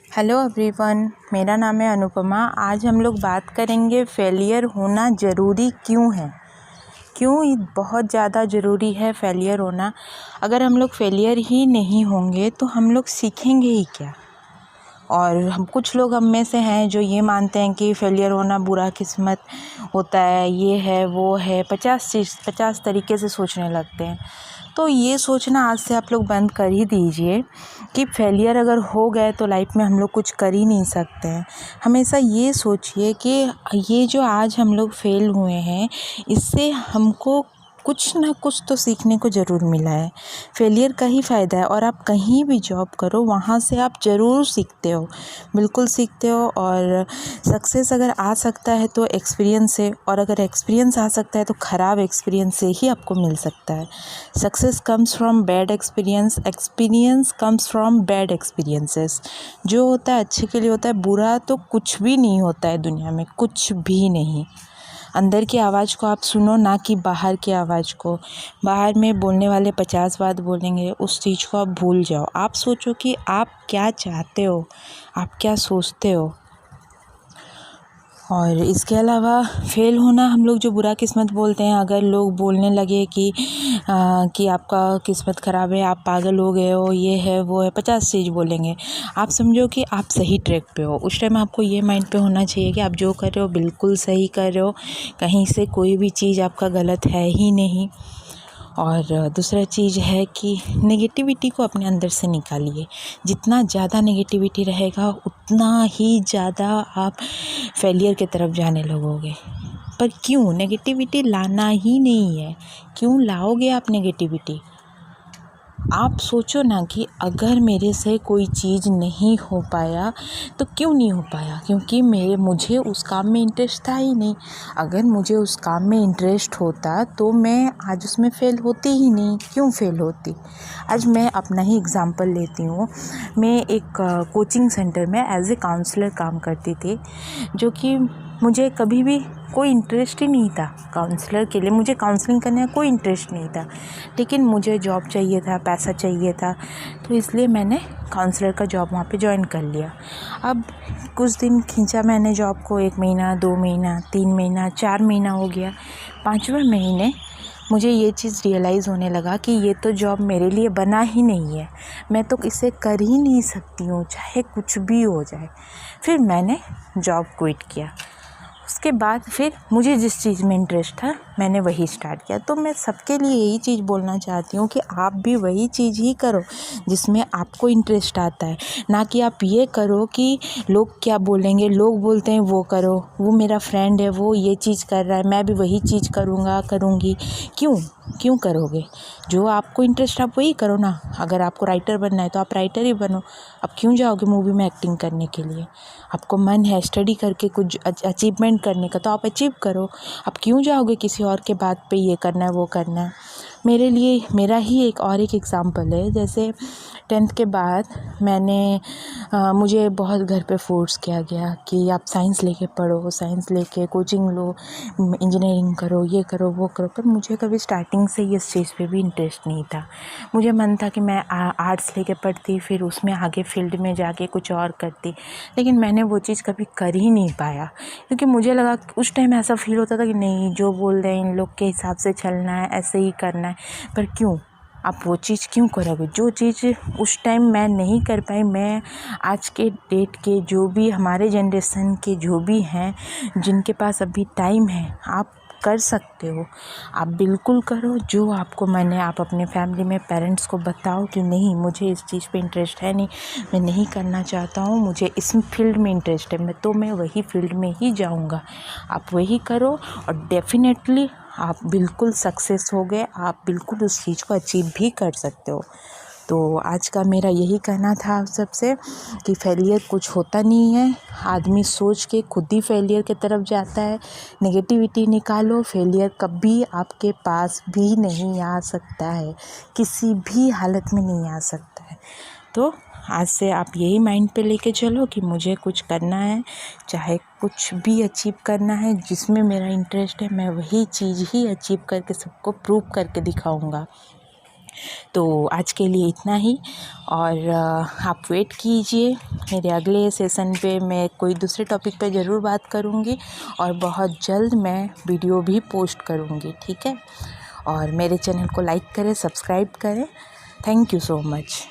Hello everyone, मेरा नाम है अनुपमा। आज हम लोग बात करेंगे फेलियर होना ज़रूरी क्यों है। क्यों ये बहुत ज़्यादा ज़रूरी है फेलियर होना। अगर हम लोग फेलियर ही नहीं होंगे तो हम लोग सीखेंगे ही क्या। और हम कुछ लोग हम में से हैं जो ये मानते हैं कि फेलियर होना बुरा किस्मत होता है, ये है वो है, 50 तरीके से सोचने लगते हैं। तो ये सोचना आज से आप लोग बंद कर ही दीजिए कि फेलियर अगर हो गए तो लाइफ में हम लोग कुछ कर ही नहीं सकते हैं। हमेशा ये सोचिए कि ये जो आज हम लोग फेल हुए हैं इससे हमको कुछ ना कुछ तो सीखने को ज़रूर मिला है। फेलियर का ही फ़ायदा है। और आप कहीं भी जॉब करो वहाँ से आप ज़रूर सीखते हो, बिल्कुल सीखते हो। और सक्सेस अगर आ सकता है तो एक्सपीरियंस से, और अगर एक्सपीरियंस आ सकता है तो ख़राब एक्सपीरियंस से ही आपको मिल सकता है। Success comes from bad experience, experience comes from bad experiences. जो होता है अच्छे के लिए होता है, बुरा तो कुछ भी नहीं होता है दुनिया में, कुछ भी नहीं। अंदर की आवाज़ को आप सुनो, ना कि बाहर की आवाज़ को। बाहर में बोलने वाले 50 बात बोलेंगे, उस चीज़ को आप भूल जाओ। आप सोचो कि आप क्या चाहते हो, आप क्या सोचते हो। और इसके अलावा फेल होना हम लोग जो बुरा किस्मत बोलते हैं, अगर लोग बोलने लगे कि आपका किस्मत ख़राब है, आप पागल हो गए हो, ये है वो है, 50 चीज़ बोलेंगे। आप समझो कि आप सही ट्रैक पे हो। उस टाइम आपको ये माइंड पे होना चाहिए कि आप जो कर रहे हो बिल्कुल सही कर रहे हो, कहीं से कोई भी चीज़ आपका गलत है ही नहीं। और दूसरा चीज़ है कि नेगेटिविटी को अपने अंदर से निकालिए। जितना ज़्यादा नेगेटिविटी रहेगा उतना ही ज़्यादा आप फेलियर की तरफ जाने लगोगे। पर क्यों नेगेटिविटी लाना ही नहीं है, क्यों लाओगे आप नेगेटिविटी। आप सोचो ना कि अगर मेरे से कोई चीज़ नहीं हो पाया तो क्यों नहीं हो पाया, क्योंकि मुझे उस काम में इंटरेस्ट था ही नहीं। अगर मुझे उस काम में इंटरेस्ट होता तो मैं आज उसमें फ़ेल होती ही नहीं। क्यों फ़ेल होती। आज मैं अपना ही एग्ज़ाम्पल लेती हूँ। मैं एक कोचिंग सेंटर में एज ए काउंसलर काम करती थी, जो कि मुझे कभी भी कोई इंटरेस्ट ही नहीं था काउंसलर के लिए। मुझे काउंसलिंग करने का कोई इंटरेस्ट नहीं था, लेकिन मुझे जॉब चाहिए था, पैसा चाहिए था, तो इसलिए मैंने काउंसलर का जॉब वहाँ पे ज्वाइन कर लिया। अब कुछ दिन खींचा मैंने जॉब को, 1 महीना, 2 महीना, 3 महीना, 4 महीना हो गया। 5वें महीने मुझे ये चीज़ रियलाइज़ होने लगा कि ये तो जॉब मेरे लिए बना ही नहीं है, मैं तो इसे कर ही नहीं सकती हूँ, चाहे कुछ भी हो जाए। फिर मैंने जॉब क्विट किया। उसके बाद फिर मुझे जिस चीज़ में इंटरेस्ट था मैंने वही स्टार्ट किया। तो मैं सबके लिए यही चीज़ बोलना चाहती हूँ कि आप भी वही चीज़ ही करो जिसमें आपको इंटरेस्ट आता है, ना कि आप ये करो कि लोग क्या बोलेंगे, लोग बोलते हैं वो करो, वो मेरा फ्रेंड है वो ये चीज़ कर रहा है मैं भी वही चीज़ करूँगी। क्यों करोगे। जो आपको इंटरेस्ट आप वही करो ना। अगर आपको राइटर बनना है तो आप राइटर ही बनो। अब क्यों जाओगे मूवी में एक्टिंग करने के लिए। आपको मन है स्टडी करके कुछ अचीवमेंट करने का तो आप अचीव करो। आप क्यों जाओगे किसी और के बात पे ये करना है वो करना है। मेरा ही एक एग्ज़ाम्पल है। जैसे 10th के बाद मुझे बहुत घर पे फोर्स किया गया कि आप साइंस लेके पढ़ो, साइंस लेके कोचिंग लो, इंजीनियरिंग करो, ये करो वो करो। पर मुझे कभी स्टार्टिंग से ही इस चीज़ पे भी इंटरेस्ट नहीं था। मुझे मन था कि मैं आर्ट्स लेके पढ़ती, फिर उसमें आगे फील्ड में जाके कुछ और करती, लेकिन मैंने वो चीज़ कभी कर ही नहीं पाया, क्योंकि मुझे लगा उस टाइम ऐसा फील होता था कि नहीं, जो बोल रहे हैं इन लोग के हिसाब से चलना है, ऐसे ही करना है। पर क्यों आप वो चीज़ क्यों करोगे जो चीज़ उस टाइम मैं नहीं कर पाई। मैं आज के डेट के जो भी हमारे जनरेशन के जो भी हैं, जिनके पास अभी टाइम है, आप कर सकते हो, आप बिल्कुल करो जो आपको मन है। आप अपने फैमिली में पेरेंट्स को बताओ कि नहीं, मुझे इस चीज़ पे इंटरेस्ट है नहीं, मैं नहीं करना चाहता हूँ, मुझे इस फील्ड में इंटरेस्ट है, मैं वही फील्ड में ही जाऊँगा। आप वही करो और डेफिनेटली आप बिल्कुल सक्सेस हो गए, आप बिल्कुल उस चीज़ को अचीव भी कर सकते हो। तो आज का मेरा यही कहना था आप सबसे कि फेलियर कुछ होता नहीं है। आदमी सोच के खुद ही फेलियर की तरफ जाता है। नेगेटिविटी निकालो, फेलियर कभी आपके पास भी नहीं आ सकता है, किसी भी हालत में नहीं आ सकता है। तो आज से आप यही माइंड पे लेके चलो कि मुझे कुछ करना है, चाहे कुछ भी अचीव करना है, जिसमें मेरा इंटरेस्ट है मैं वही चीज़ ही अचीव करके सबको प्रूव करके दिखाऊंगा। तो आज के लिए इतना ही। और आप वेट कीजिए, मेरे अगले सेशन पे मैं कोई दूसरे टॉपिक पे ज़रूर बात करूँगी और बहुत जल्द मैं वीडियो भी पोस्ट करूँगी, ठीक है। और मेरे चैनल को लाइक करें, सब्सक्राइब करें। Thank you so much.